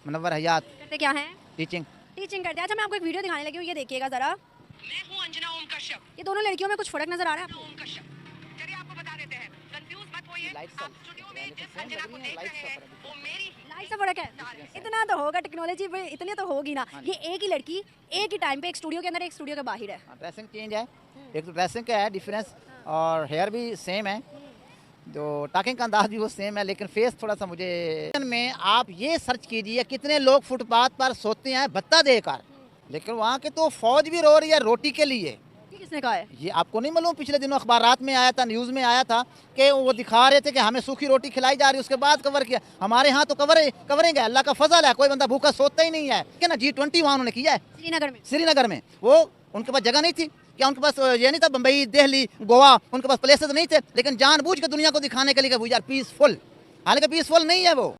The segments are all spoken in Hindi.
मुनव्वर हयात। करते क्या हैं? टीचिंग। टीचिंग करते हैं। अच्छा, मैं आपको एक वीडियो दिखाने लगी हूँ, ये देखिएगा जरा। मैं हूं अंजना ओम कश्यप। ये दोनों लड़कियों में कुछ फर्क नजर आ रहा है आपको? ओम कश्यप, चलिए आपको बता देते हैं, कंफ्यूज मत होइए। आप स्टूडियो में जिस अंजना को देख रहे हैं वो मेरी ही लाइट से फर्क है? इतना तो होगा, टेक्नोलॉजी पे इतनी तो होगी ना। ये एक ही लड़की एक ही टाइम पे एक स्टूडियो के अंदर एक स्टूडियो के बाहर है। ड्रेसिंग चेंज है, एक तो ड्रेसिंग का है डिफरेंस और हेयर भी सेम है, जो टॉकिंग का अंदाज भी वो सेम है, लेकिन फेस थोड़ा सा मुझे में आप ये सर्च कीजिए कितने लोग फुटपाथ पर सोते हैं भत्ता देकर, लेकिन वहाँ के तो फौज भी रो रही है रोटी के लिए। ये किसने कहा है? ये आपको नहीं मालूम? पिछले दिनों अखबारात में आया था, न्यूज़ में आया था कि वो दिखा रहे थे कि हमें सूखी रोटी खिलाई जा रही है, उसके बाद कवर किया। हमारे यहाँ तो कवरेंगे, अल्लाह का फजल है, कोई बंदा भूखा सोता ही नहीं है। क्या ना G20 वहाँ उन्होंने किया है श्रीनगर में। वो उनके पास जगह नहीं थी क्या? उनके पास ये नहीं था बम्बई, दिल्ली, गोवा, उनके पास प्लेसेस नहीं थे, लेकिन जानबूझ के दुनिया को दिखाने के लिए वी आर पीसफुल, हालांकि पीसफुल नहीं है वो।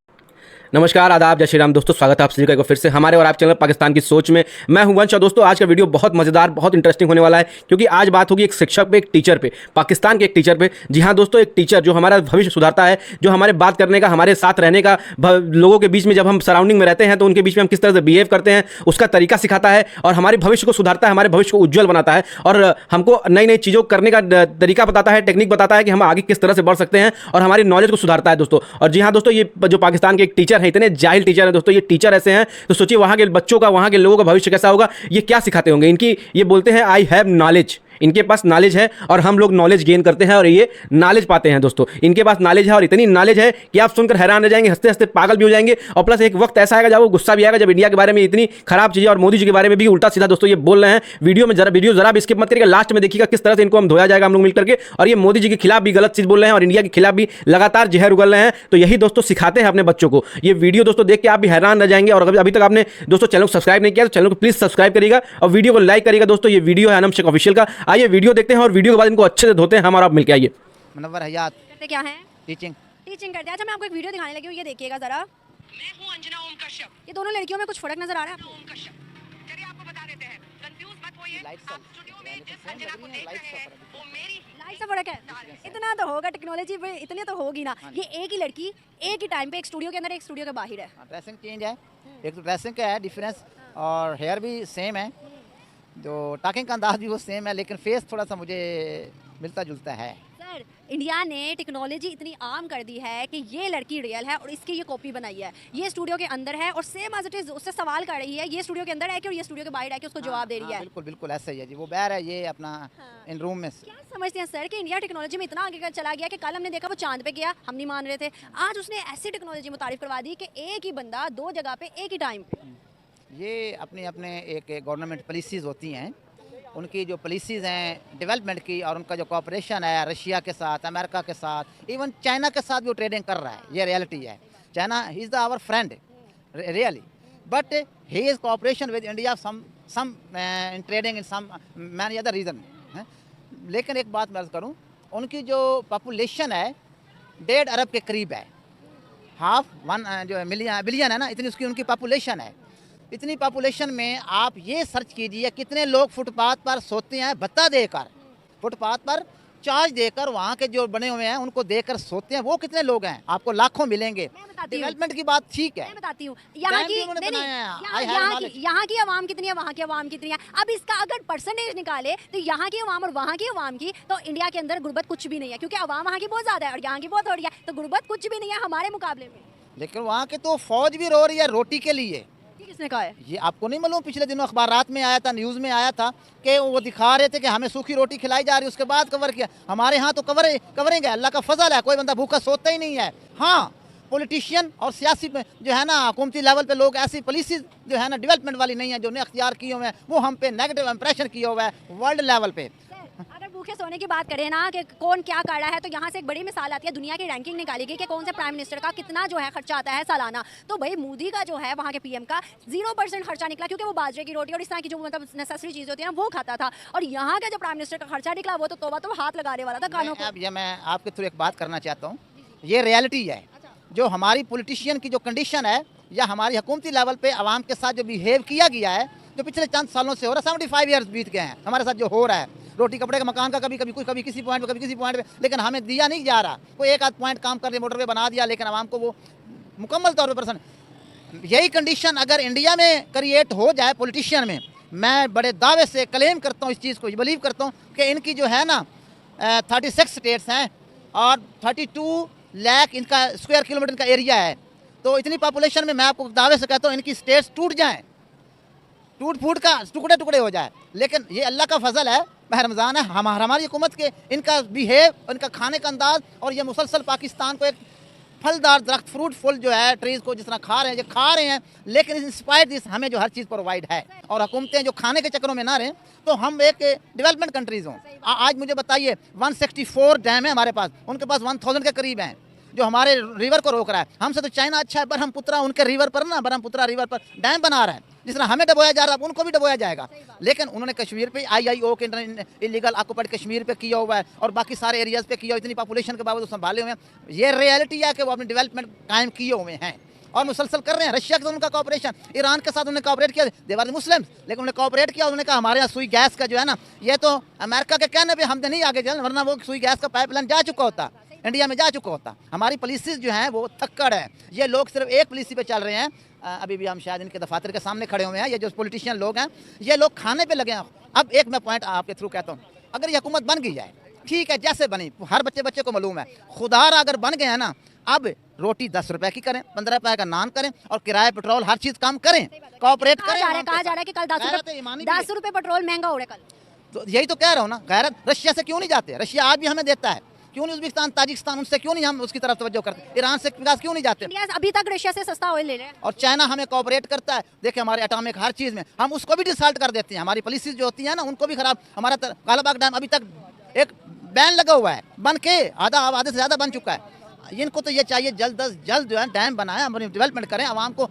नमस्कार, आदाब, जय श्री राम दोस्तों। स्वागत है आप सभी का एक बार फिर से हमारे और आप चैनल पाकिस्तान की सोच में। मैं हूं वंश और दोस्तों आज का वीडियो बहुत मजेदार, बहुत इंटरेस्टिंग होने वाला है, क्योंकि आज बात होगी एक शिक्षक पे, एक टीचर पे, पाकिस्तान के एक टीचर पे। जी हां दोस्तों, एक टीचर जो हमारा भविष्य सुधारता है, जो हमारे बात करने का, हमारे साथ रहने का, लोगों के बीच में जब हम सराउंडिंग में रहते हैं तो उनके बीच में हम किस तरह से बिहेव करते हैं उसका तरीका सिखाता है, और हमारे भविष्य को सुधारता है, हमारे भविष्य को उज्जवल बनाता है, और हमको नई नई चीज़ों करने का तरीका बताता है, टेक्निक बताता है कि हम आगे किस तरह से बढ़ सकते हैं, और हमारी नॉलेज को सुधारता है दोस्तों। और जी हाँ दोस्तों, ये जो पाकिस्तान के एक टीचर हैं, इतने जाहिल टीचर है दोस्तों, ये टीचर ऐसे हैं तो सोचिए वहां के बच्चों का, वहां के लोगों का भविष्य कैसा होगा, ये क्या सिखाते होंगे। इनकी ये बोलते हैं आई हैव नॉलेज, इनके पास नॉलेज है और हम लोग नॉलेज गेन करते हैं और ये नॉलेज पाते हैं दोस्तों। इनके पास नॉलेज है और इतनी नॉलेज है कि आप सुनकर हैरान रह जाएंगे, हंसते हंसते पागल भी हो जाएंगे, और प्लस एक वक्त ऐसा आएगा जब वो गुस्सा भी आएगा, जब इंडिया के बारे में इतनी खराब चीज़ें और मोदी जी के बारे में भी उल्टा सीधा दोस्तों ये बोल रहे हैं। वीडियो में जरा भी स्किप मत करिएगा, लास्ट में देखिएगा किस तरह से इनको हम धोया जाएगा हम लोग मिलकर के, और ये मोदी जी के खिलाफ भी गलत चीज़ बोल रहे हैं और इंडिया के खिलाफ भी लगातार जहर उगल रहे हैं। तो यही दोस्तों सिखाते हैं अपने बच्चों को। ये वीडियो दोस्तों देख के आप भी हैरान रह जाएंगे, और अभी तक आपने दोस्तों चैनल को सब्सक्राइब नहीं किया तो चैनल को प्लीज सब्सक्राइब करिएगा और वीडियो को लाइक करिएगा। दोस्तों ये वीडियो है अनम शेख ऑफिशियल का। आइए वीडियो देखते हैं और वीडियो के बाद इनको अच्छे से धोते हैं हम और आप मिलके। आइए। मुनव्वर हयात। करते क्या हैं? टीचिंग। टीचिंग करते हैं। अच्छा, मैं आपको एक वीडियो दिखाने लगी हूँ, ये देखिएगा जरा। मैं हूं अंजना ओम कश्यप। ये दोनों लड़कियों में कुछ फर्क नजर आ रहा है आपको? ओम कश्यप, चलिए आपको बता देते हैं, कंफ्यूज मत होइए। आप स्टूडियो में जिस अंजना को देख रहे हैं वो मेरी ही लाइट से फर्क है? इतना तो होगा, टेक्नोलॉजी पे इतनी तो होगी ना। ये एक ही लड़की एक ही टाइम पे एक स्टूडियो के अंदर एक स्टूडियो के बाहर है। ड्रेसिंग चेंज है, एक तो ड्रेसिंग का है डिफरेंस और हेयर भी सेम है, जो टॉकिंग का अंदाज भी वो सेम है, लेकिन फेस थोड़ा सा मुझे मिलता जुलता है। सर, इंडिया ने टेक्नोलॉजी इतनी आम कर दी है कि ये लड़की रियल है और इसकी ये कॉपी बनाई है, ये स्टूडियो के अंदर है और सेम एज इट इज उससे सवाल कर रही है, ये स्टूडियो के अंदर है कि और ये स्टूडियो के बाहर है कि उसको जवाब दे रही है। बिल्कुल बिल्कुल ऐसा ही है जी, वो बैर है, ये अपना इन रूम में। क्या समझते हैं सर कि इंडिया टेक्नोलॉजी में इतना आगे चला गया कि कल हमने देखा वो चांद पे गया, हम नहीं मान रहे थे, आज उसने ऐसी टेक्नोलॉजी मुतारिफ करवा दी कि एक ही बंदा दो जगह पे एक ही टाइम पे। ये अपने अपने एक गवर्नमेंट पॉलिसीज़ होती हैं, उनकी जो पॉलिसीज़ हैं डेवलपमेंट की, और उनका जो कॉपरेशन है रशिया के साथ, अमेरिका के साथ, इवन चाइना के साथ भी वो ट्रेडिंग कर रहा है। ये रियलिटी है। China he is the our friend really, but he is cooperation with India some in trading in some many other reason. लेकिन एक बात मैं अर्ज़ करूँ, उनकी जो पॉपुलेशन है 1.5 अरब के करीब है, हाफ वन जो बिलियन है ना, इतनी उसकी उनकी पॉपुलेशन है। इतनी पॉपुलेशन में आप ये सर्च कीजिए कितने लोग फुटपाथ पर सोते हैं भत्ता देकर, फुटपाथ पर चार्ज देकर, वहाँ के जो बने हुए हैं उनको देकर सोते हैं, वो कितने लोग हैं? आपको लाखों मिलेंगे। डेवलपमेंट की बात ठीक है, मैं बताती हूँ, यहाँ की आवाम कितनी है, वहाँ की आवाम कितनी है। अब इसका अगर परसेंटेज निकाले तो यहाँ की आवाम और वहाँ की आवाम की, तो इंडिया के अंदर गुर्बत कुछ भी नहीं है, क्योंकि आवाम वहाँ की बहुत ज़्यादा है और यहाँ की बहुत थोड़ी है, तो गुर्बत कुछ भी नहीं है हमारे मुकाबले में। लेकिन वहाँ के तो फौज भी रो रही है रोटी के लिए। किसने कहा है? ये आपको नहीं मालूम? पिछले दिनों अखबारात में आया था, न्यूज़ में आया था कि वो दिखा रहे थे कि हमें सूखी रोटी खिलाई जा रही है, उसके बाद कवर किया। हमारे यहाँ तो कवरेंगे, अल्लाह का फजल है, कोई बंदा भूखा सोता ही नहीं है। हाँ, पॉलिटिशियन और सियासी जो है ना, हुकूमती लेवल पे लोग ऐसी पॉलिसीज जो है ना डेवलपमेंट वाली नहीं है, जो उन्हें अख्तियार किए हुए हैं, वो हम पे नेगेटिव इंप्रेशन किया हुआ है वर्ल्ड लेवल पे। अगर भूखे सोने की बात करें ना कि कौन क्या कर रहा है, तो यहाँ से एक बड़ी मिसाल आती है, दुनिया की रैंकिंग निकाली गई कि कौन से प्राइम मिनिस्टर का कितना जो है खर्चा आता है सालाना। तो भाई मोदी का जो है वहाँ के पीएम का 0% खर्चा निकला, क्योंकि वो बाजरे की रोटी और इस तरह की जो मतलब नेसेसरी चीज़ होती है वो खाता था, और यहाँ का जो प्राइम मिनिस्टर का खर्चा निकला वो तो तोबा तो हाथ लगाने वाला था कानों को। अब ये मैं आपके थ्रू एक बात करना चाहता हूँ, ये रियलिटी है। जो हमारी पॉलिटिशियन की जो कंडीशन है, या हमारी हुकूमती लेवल पे आवाम के साथ जो बिहेव किया गया है, जो पिछले चंद सालों से हो रहा है, 75 ईयर्स बीत गए हैं हमारे साथ जो हो रहा है, रोटी कपड़े का मकान का, कभी कभी कुछ, कभी किसी पॉइंट पे, कभी किसी पॉइंट पे, लेकिन हमें दिया नहीं जा रहा। कोई एक आध पॉइंट काम कर रहे, मोटरवे बना दिया, लेकिन आवाम को वो मुकम्मल तौर पर पसंद। यही कंडीशन अगर इंडिया में क्रिएट हो जाए पॉलिटिशियन में, मैं बड़े दावे से क्लेम करता हूँ, इस चीज़ को बिलीव करता हूँ कि इनकी जो है ना 36 स्टेट्स हैं और 32 लाख इनका स्क्वायर किलोमीटर का एरिया है, तो इतनी पॉपुलेशन में मैं आपको दावे से कहता हूँ इनकी स्टेट्स टूट जाएं, टूट फूट का टुकड़े टुकड़े हो जाए। लेकिन ये अल्लाह का फजल है, माह रमज़ान है, हमारी हुकूमत के इनका बिहेव, इनका खाने का अंदाज, और ये मुसलसल पाकिस्तान को एक फलदार दरख्त फ्रूटफुल जो है ट्रीज़ को जिस तरह खा रहे हैं, ये खा रहे हैं, लेकिन इंस्पायर्ड दिस हमें जो हर चीज़ प्रोवाइड है, और हुकूमतें जो खाने के चक्करों में ना रहें, तो हम एक डेवलपमेंट कंट्रीज़ हों। आज मुझे बताइए 164 डैम है हमारे पास, उनके पास 1000 के करीब हैं जो हमारे रिवर को रोक रहा है। हमसे तो चाइना अच्छा है, ब्रह्मपुत्रा उनके रिवर पर ना, ब्रह्मपुत्रा रिवर पर डैम बना रहा है, जिस तरह हमें डबोया जा रहा है उनको भी डबोया जाएगा। लेकिन उन्होंने कश्मीर पे IIO के इलीगल ऑक्युपाइड कश्मीर पे किया हुआ है और बाकी सारे एरियाज़ पे किया, इतनी पॉपुलेशन के बावजूद संभाले हुए हैं। ये रियलिटी है कि वो अपनी डेवलपमेंट कायम किए हुए हैं और मुसलसल कर रहे हैं। रशिया के साथ उनका कॉपरेशन, ईरान के साथ उन्होंने कॉपरेट किया, देवर मुस्लिम, लेकिन उन्होंने कॉपरेट किया। उन्होंने कहा हमारे यहाँ सुई गैस का जो है ना, ये तो अमेरिका के कहने पर हमने नहीं आगे चल, वरना वो सुई गैस का पाइपलाइन जा चुका होता, इंडिया में जा चुका होता। हमारी पॉलिसीज जो हैं वो थक्कड़ है। ये लोग सिर्फ एक पॉलिसी पे चल रहे हैं। अभी भी हम शायद इनके दफातर के सामने खड़े हुए हैं, ये जो पॉलिटिशियन लोग हैं, ये लोग खाने पे लगे हैं। अब एक मैं पॉइंट आपके थ्रू कहता हूँ, अगर ये हुकूमत बन गई जाए, ठीक है, जैसे बनी, हर बच्चे को मालूम है, खुदारा अगर बन गए हैं ना, अब रोटी 10 रुपए की करें, 15 रुपए का नान करें, और किराया पेट्रोल हर चीज़ कम करें, कॉपरेट करें। कहा जा रहा है कि कल 10 रुपए पेट्रोल महंगा हो रहा है कल, तो यही तो कह रहा हूँ ना, गैरत। रशिया से क्यों नहीं जाते? रशिया आज भी हमें देता है, क्यों नहीं? उज़्बेकिस्तान, ताजिकिस्तान, उनसे क्यों नहीं हम उसकी तरफ तवज्जो करते? ईरान से विकास क्यों नहीं जाते? इंडिया अभी तक रशिया से सस्ता ऑयल ले रहे हैं, और चाइना हमें कोऑपरेट करता है। देखिए हमारे एटॉमिक हर चीज़ में हम उसको भी डिसॉल्ट कर देते हैं। हमारी पॉलिसीज जो होती है ना, उनको भी खराब। हमारा कालाबाग डैम अभी तक एक बैन लगा हुआ है, बन के आधे से ज़्यादा बन चुका है। इनको तो ये चाहिए जल्द अज जल्द जो है डैम बनाएं, हमारी डेवलपमेंट करें, आवाम को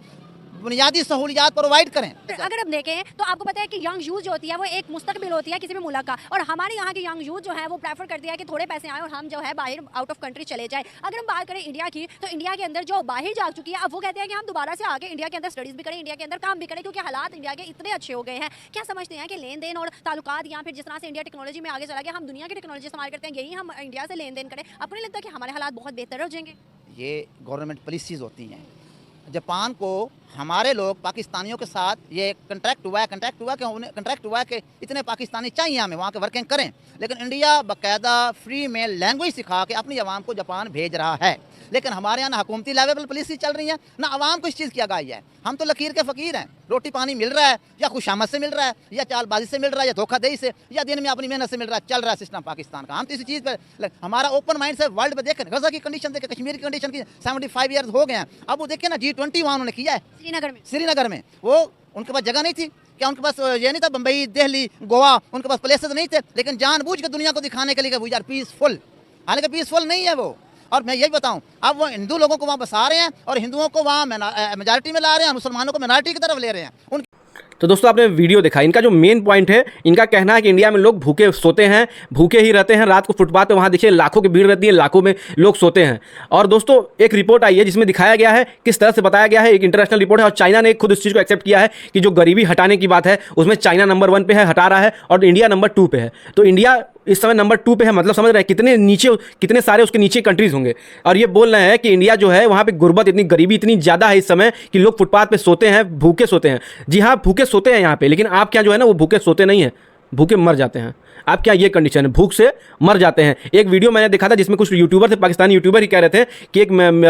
बुनियादी सहूलियात प्रोवाइड करें। अगर हम देखें तो आपको पता है कि यंग यूथ जो होती है वो एक मुस्तकबिल होती है किसी भी मुल्क का, और हमारे यहाँ के यंग यूथ जो है वो प्रेफर करती है कि थोड़े पैसे आए और हम जो है बाहर आउट ऑफ कंट्री चले जाए। अगर हम बात करें इंडिया की, तो इंडिया के अंदर जो बाहर जा चुकी है, अब वो कहते हैं कि हम दोबारा से आगे इंडिया के अंदर स्टडीज़ भी करें, इंडिया के अंदर काम भी करें, क्योंकि हालात इंडिया के इतने अच्छे हो गए हैं। क्या समझते हैं कि लेन देन और ताल्लुकात, या फिर जिस तरह से इंडिया टेक्नोलॉजी में आगे चला गया, हम दुनिया की टेक्नोलॉजी इस्तेमाल करते हैं, यही हम इंडिया से लेन देन करें, अपने लगता है कि हमारे हालात बहुत बेहतर हो जाएंगे? ये गवर्नमेंट पॉलिसीज़ होती हैं। जापान को हमारे लोग पाकिस्तानियों के साथ ये कंट्रैक्ट हुआ है कि इतने पाकिस्तानी चाहिए हमें वहाँ के वर्किंग करें, लेकिन इंडिया बाकायदा फ्री में लैंग्वेज सिखा के अपनी आवाम को जापान भेज रहा है। लेकिन हमारे यहाँ ना हुकूमती लेवल पर पॉलिसी चल रही है, ना आवाम को इस चीज़ की आगाही है। हम तो लकीर के फ़कीर हैं, रोटी पानी मिल रहा है या खुशामद से मिल रहा है, या चालबाजी से मिल रहा है, या धोखाधड़ी से, या दिन में अपनी मेहनत से मिल रहा है। चल रहा है सिस्टम पाकिस्तान का। हम तो इसी चीज़ पर हमारा ओपन माइंड से वर्ल्ड में देखें, गजा की कंडीशन देखें, कश्मीर की कंडीशन की 75 ईयर्स हो गए हैं। अब वो देखें ना, G20 वहाँ उन्होंने किया है श्रीनगर में। वो उनके पास जगह नहीं थी क्या? उनके पास ये नहीं था बम्बई, दिल्ली, गोवा, उनके पास प्लेसेस नहीं थे, लेकिन जानबूझ के दुनिया को दिखाने के लिए वी आर पीसफुल। हालांकि पीसफुल नहीं है वो। और मैं यही बताऊं, अब वो हिंदू लोगों को वहाँ बसा रहे हैं और हिंदुओं को वहाँ मेजॉरिटी में ला रहे हैं, मुसलमानों को मिनॉरिटी की तरफ ले रहे हैं। तो दोस्तों आपने वीडियो देखा, इनका जो मेन पॉइंट है, इनका कहना है कि इंडिया में लोग भूखे सोते हैं, भूखे ही रहते हैं। रात को फुटपाथ पे वहाँ देखिए लाखों की भीड़ रहती है, लाखों में लोग सोते हैं। और दोस्तों एक रिपोर्ट आई है जिसमें दिखाया गया है, किस तरह से बताया गया है, एक इंटरनेशनल रिपोर्ट है, और चाइना ने खुद इस चीज़ को एक्सेप्ट किया है कि जो गरीबी हटाने की बात है उसमें चाइना नंबर 1 पे है, हटा रहा है, और इंडिया नंबर 2 पे है। तो इंडिया इस समय नंबर 2 पे है, मतलब समझ रहे हैं कितने नीचे, कितने सारे उसके नीचे कंट्रीज होंगे। और ये बोल रहे हैं कि इंडिया जो है वहाँ पे गुर्बत इतनी, गरीबी इतनी ज़्यादा है इस समय कि लोग फुटपाथ पे सोते हैं, भूखे सोते हैं। जी हाँ, भूखे सोते हैं यहाँ पे, लेकिन आप क्या जो है ना, वो भूखे सोते नहीं हैं, भूखे मर जाते हैं। आप क्या ये कंडीशन है, भूख से मर जाते हैं। एक वीडियो मैंने देखा था जिसमें कुछ यूट्यूबर थे, पाकिस्तानी यूट्यूबर ही कह रहे थे कि एक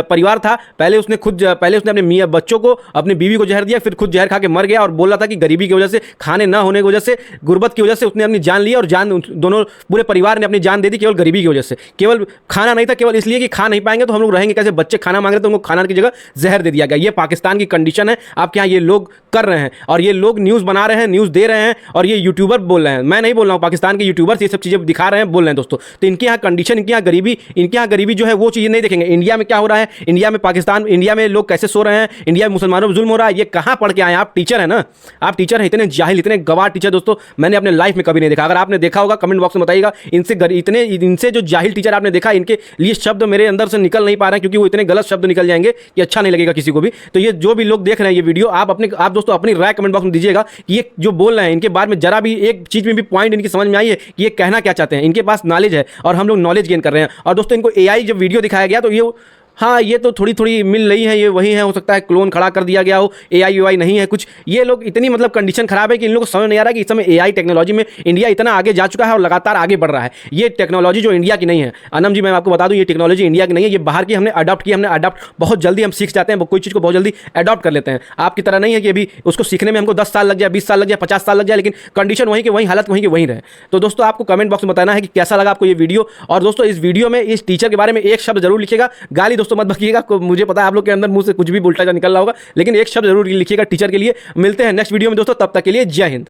परिवार था, पहले उसने अपने मियाँ बच्चों को, अपनी बीवी को जहर दिया, फिर खुद जहर खा के मर गया, और बोल रहा था कि गरीबी की वजह से, खाने ना होने की वजह से, गुर्बत की वजह से उसने अपनी जान ली, और दोनों पूरे परिवार ने अपनी जान दे दी केवल गरीबी की वजह से। केवल खाना नहीं था, केवल इसलिए कि खा नहीं पाएंगे तो हम लोग रहेंगे कैसे, बच्चे खाना मांग रहे तो उनको खाना की जगह जहर दे दिया गया। ये पाकिस्तान की कंडीशन है, आपके यहाँ ये लोग कर रहे हैं, और ये लोग न्यूज़ बना रहे हैं, न्यूज़ दे रहे हैं, और ये यूट्यूबर बोल रहे हैं। मैं नहीं बोल रहा हूँ, पाकिस्तान के यूट्यूबर्स ये सब चीज़ें दिखा रहे हैं, बोल रहे हैं दोस्तों। तो इनके यहाँ कंडीशन, इनके यहाँ गरीबी जो है वो चीज़ें नहीं देखेंगे। इंडिया में क्या हो रहा है, इंडिया में लोग कैसे सो रहे हैं, इंडिया में मुसलमानों पर जुल्म हो रहा है, ये कहाँ पढ़ के आए? आप टीचर हैं ना, आप टीचर हैं, इतने जाहिल, इतने गवार टीचर दोस्तों मैंने अपने लाइफ में कभी नहीं देखा। अगर आपने देखा होगा कमेंट बॉक्स में बताइएगा। इनसे जो जाहिल टीचर आपने देखा, इनके लिए शब्द मेरे अंदर से निकल नहीं पा रहे हैं, क्योंकि वो इतने गलत शब्द निकल जाएंगे कि अच्छा नहीं लगेगा किसी को भी। तो ये जो भी लोग देख रहे हैं ये वीडियो, आप दोस्तों अपनी राय कमेंट बॉक्स में दीजिएगा कि ये जो बोल रहे हैं, इनके बारे में जरा भी एक चीज़ में भी पॉइंट इनकी समझ में आई है कि ये कहना क्या चाहते हैं। इनके पास नॉलेज है और हम लोग नॉलेज गेन कर रहे हैं। और दोस्तों इनको AI जब वीडियो दिखाया गया तो ये हाँ ये तो थोड़ी थोड़ी मिल रही है, ये वही है, हो सकता है क्लोन खड़ा कर दिया गया हो, AI नहीं है कुछ। ये लोग इतनी मतलब कंडीशन खराब है कि इन लोगों को समझ नहीं आ रहा कि इस समय AI टेक्नोलॉजी में इंडिया इतना आगे जा चुका है और लगातार आगे बढ़ रहा है। ये टेक्नोलॉजी जो इंडिया की नहीं है अनम जी, मैं आपको बता दूं ये टेक्नोलॉजी इंडिया की नहीं है, ये बाहर की हमने अडॉप्ट की, हमने अडॉप्ट बहुत जल्दी हम सीख जाते हैं, कोई चीज़ को बहुत जल्दी अडॉप्ट कर लेते हैं। आपकी तरह नहीं है कि अभी उसको सीखने में हमको 10 साल लग जाए, 20 साल लग जाए, 50 साल लग जाए, लेकिन कंडीशन वहीं की वहीं, हालत वहीं की वहीं रहे। तो दोस्तों आपको कमेंट बॉक्स में बताना है कि कैसा लगा आपको ये वीडियो। और दोस्तों इस वीडियो में इस टीचर के बारे में एक शब्द जरूर लिखिएगा, गाली दोस्तों मत बकिएगा, मुझे पता है आप लोग के अंदर मुंह से कुछ भी उल्टा निकल रहा होगा, लेकिन एक शब्द जरूर लिखिएगा टीचर के लिए। मिलते हैं नेक्स्ट वीडियो में दोस्तों, तब तक के लिए जय हिंद।